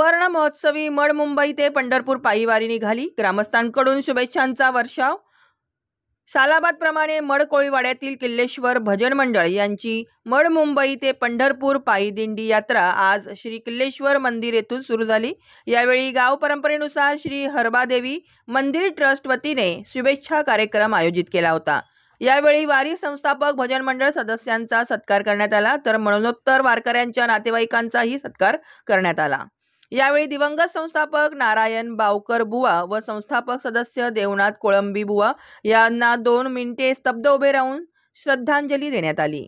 सुवर्ण महोत्सवी मड मुंबई ते पंढरपूर पायी वारी निघाली। ग्रामस्थांकडून शुभेच्छांचा वर्षाव। सालाबाद प्रमाणे मड कोळीवाड्यातील किल्लेश्वर भजन मंडळ यांची मड मुंबई ते पंढरपूर पायी दिंडी यात्रा आज श्री किल्लेश्वर मंदिर येथून सुरू झाली। यावेळी गाव परंपरेनुसार श्री हरबादेवी मंदिर ट्रस्ट वतीने शुभेच्छा कार्यक्रम आयोजित केला होता। यावेळी वारी संस्थापक भजन मंडळ सदस्यांचा सत्कार करण्यात आला, तर मरणोत्तर वारकऱ्यांच्या नातेवाईकांचाही सत्कार करण्यात आला। यावेळी दिवंगत संस्थापक नारायण बावकर बुवा व संस्थापक सदस्य देवनाथ कोळंबी बुवा यांना 2 मिनिटे स्तब्ध उभे राहून श्रद्धांजली देण्यात आली।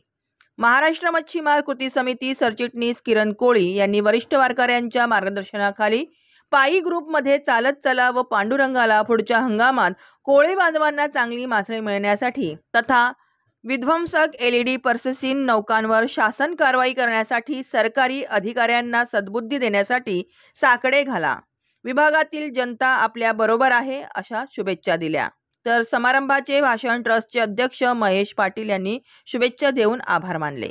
महाराष्ट्र मच्छीमार कृती समिती सरचिटणीस किरण कोळी यांनी वरिष्ठ वारकऱ्यांच्या मार्गदर्शनाखाली पायी ग्रुपमध्ये चालत चला व पांडुरंगाला पुढच्या हंगामात कोळी बांधवांना चांगली मासळी मिळण्यासाठी तथा विध्वंसक LED पर्सेसिन नौकांवर शासन कारवाई करण्यासाठी सरकारी अधिकाऱ्यांना सद्बुद्धी देण्यासाठी साकडे घाला। विभागातील जनता आपल्या बरोबर आहे अशा शुभेच्छा दिल्या। तर समारंभाचे भाषण ट्रस्टचे अध्यक्ष महेश पाटील यांनी शुभेच्छा देऊन आभार मानले।